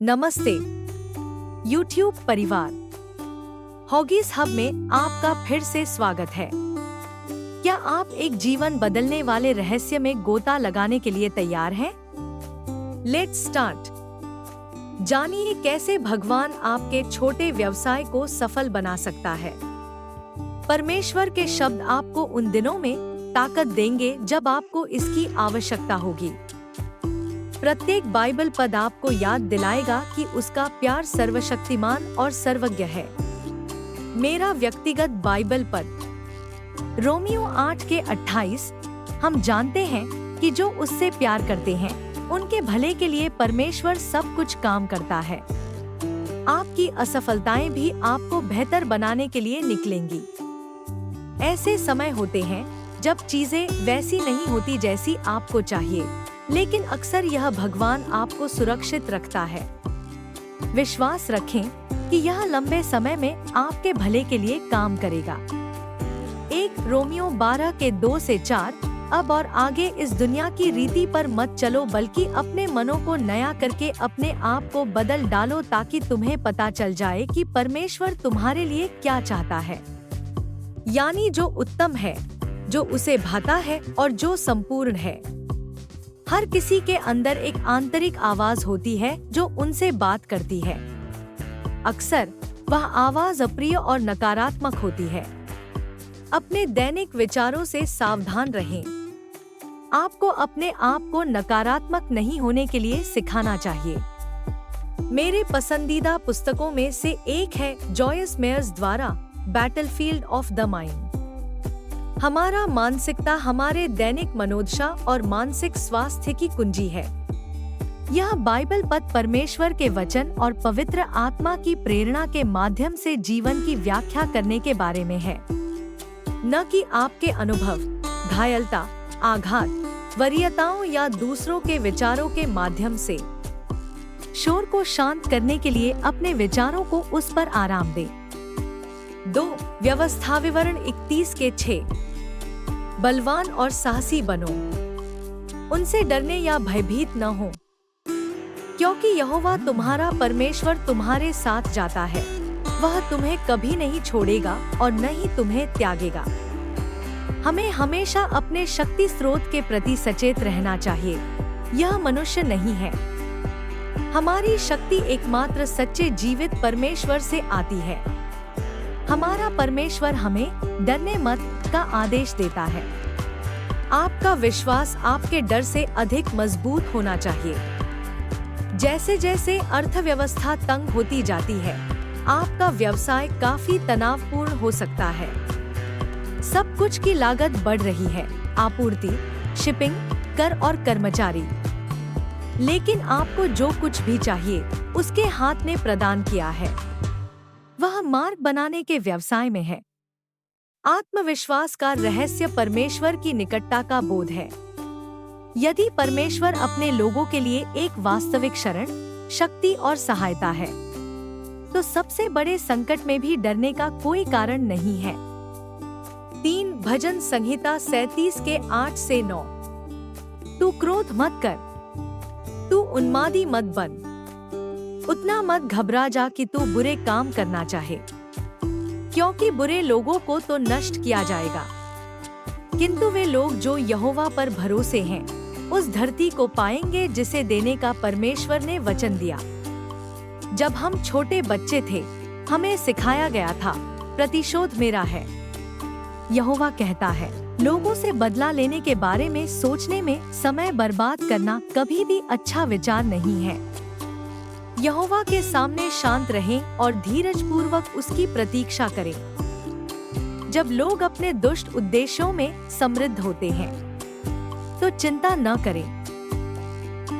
नमस्ते YouTube परिवार, हॉगीज hub में आपका फिर से स्वागत है। क्या आप एक जीवन बदलने वाले रहस्य में गोता लगाने के लिए तैयार हैं? Let's start. जानिए कैसे भगवान आपके छोटे व्यवसाय को सफल बना सकता है। परमेश्वर के शब्द आपको उन दिनों में ताकत देंगे जब आपको इसकी आवश्यकता होगी। प्रत्येक बाइबल पद आपको याद दिलाएगा कि उसका प्यार सर्वशक्तिमान और सर्वज्ञ है। मेरा व्यक्तिगत बाइबल पद रोमियो 8:28। हम जानते हैं कि जो उससे प्यार करते हैं उनके भले के लिए परमेश्वर सब कुछ काम करता है। आपकी असफलताएं भी आपको बेहतर बनाने के लिए निकलेंगी। ऐसे समय होते हैं जब चीजें वैसी नहीं होती जैसी आपको चाहिए, लेकिन अक्सर यह भगवान आपको सुरक्षित रखता है। विश्वास रखें कि यह लंबे समय में आपके भले के लिए काम करेगा। 1 रोमियो 12:2-4। अब और आगे इस दुनिया की रीति पर मत चलो, बल्कि अपने मनों को नया करके अपने आप को बदल डालो, ताकि तुम्हें पता चल जाए कि परमेश्वर तुम्हारे लिए क्या चाहता है, यानी जो उत्तम है, जो उसे भाता है और जो संपूर्ण है। हर किसी के अंदर एक आंतरिक आवाज होती है जो उनसे बात करती है। अक्सर वह आवाज अप्रिय और नकारात्मक होती है। अपने दैनिक विचारों से सावधान रहें। आपको अपने आप को नकारात्मक नहीं होने के लिए सिखाना चाहिए। मेरे पसंदीदा पुस्तकों में से एक है जॉयस मेयर्स द्वारा बैटलफील्ड ऑफ द माइंड। हमारा मानसिकता हमारे दैनिक मनोदशा और मानसिक स्वास्थ्य की कुंजी है। यह बाइबल पद परमेश्वर के वचन और पवित्र आत्मा की प्रेरणा के माध्यम से जीवन की व्याख्या करने के बारे में है, न कि आपके अनुभव, घायलता, आघात, वरीयताओं या दूसरों के विचारों के माध्यम से। शोर को शांत करने के लिए अपने विचारों को उस पर आराम दें। 2 व्यवस्था विवरण 21:6। बलवान और साहसी बनो, उनसे डरने या भयभीत न हो, क्योंकि यहोवा तुम्हारा परमेश्वर तुम्हारे साथ जाता है। वह तुम्हें कभी नहीं छोड़ेगा और न ही तुम्हें त्यागेगा। हमें हमेशा अपने शक्ति स्रोत के प्रति सचेत रहना चाहिए। यह मनुष्य नहीं है। हमारी शक्ति एकमात्र सच्चे जीवित परमेश्वर से आती है। हमारा परमेश्वर हमें डरने मत का आदेश देता है। आपका विश्वास आपके डर से अधिक मजबूत होना चाहिए। जैसे जैसे अर्थव्यवस्था तंग होती जाती है, आपका व्यवसाय काफी तनावपूर्ण हो सकता है। सब कुछ की लागत बढ़ रही है, आपूर्ति, शिपिंग, कर और कर्मचारी। लेकिन आपको जो कुछ भी चाहिए उसके हाथ ने प्रदान किया है। वह मार्ग बनाने के व्यवसाय में है। आत्मविश्वास का रहस्य परमेश्वर की निकटता का बोध है। यदि परमेश्वर अपने लोगों के लिए एक वास्तविक शरण, शक्ति और सहायता है, तो सबसे बड़े संकट में भी डरने का कोई कारण नहीं है। 3 भजन संहिता 37:8-9। तू क्रोध मत कर, तू उन्मादी मत बन, उतना मत घबरा जा कि तू बुरे काम करना चाहे, क्योंकि बुरे लोगों को तो नष्ट किया जाएगा, किंतु वे लोग जो यहोवा पर भरोसे हैं उस धरती को पाएंगे जिसे देने का परमेश्वर ने वचन दिया। जब हम छोटे बच्चे थे, हमें सिखाया गया था, प्रतिशोध मेरा है। यहोवा कहता है, लोगों से बदला लेने के बारे में सोचने में समय बर्बाद करना कभी भी अच्छा विचार नहीं है। यहोवा के सामने शांत रहें और धीरज पूर्वक उसकी प्रतीक्षा करें। जब लोग अपने दुष्ट उद्देश्यों में समृद्ध होते हैं तो चिंता न करें।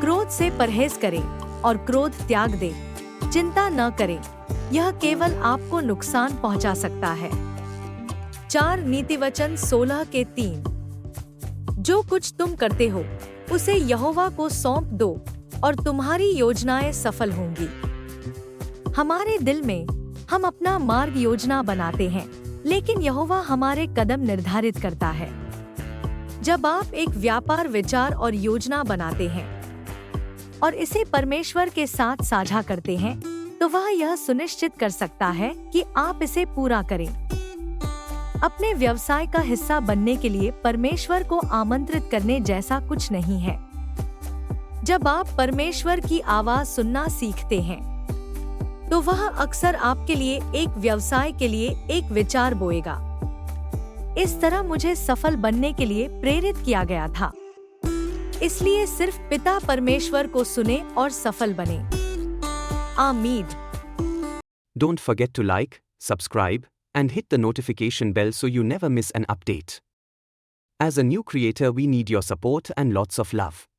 क्रोध से परहेज करें और क्रोध त्याग दें। चिंता न करें, यह केवल आपको नुकसान पहुंचा सकता है। 4 नीतिवचन 16:3। जो कुछ तुम करते हो उसे यहोवा को सौंप दो और तुम्हारी योजनाएं सफल होंगी। हमारे दिल में हम अपना मार्ग योजना बनाते हैं, लेकिन यहोवा हमारे कदम निर्धारित करता है। जब आप एक व्यापार विचार और योजना बनाते हैं और इसे परमेश्वर के साथ साझा करते हैं, तो वह यह सुनिश्चित कर सकता है कि आप इसे पूरा करें। अपने व्यवसाय का हिस्सा बनने के लिए परमेश्वर को आमंत्रित करने जैसा कुछ नहीं है। जब आप परमेश्वर की आवाज सुनना सीखते हैं, तो वह अक्सर आपके लिए एक व्यवसाय के लिए एक विचार बोएगा। इस तरह मुझे सफल बनने के लिए प्रेरित किया गया था। इसलिए सिर्फ पिता परमेश्वर को सुने और सफल बने। आमीन। Don't forget to like, subscribe, and hit the notification bell so you never miss an update. As a new creator, we need your support and lots of love.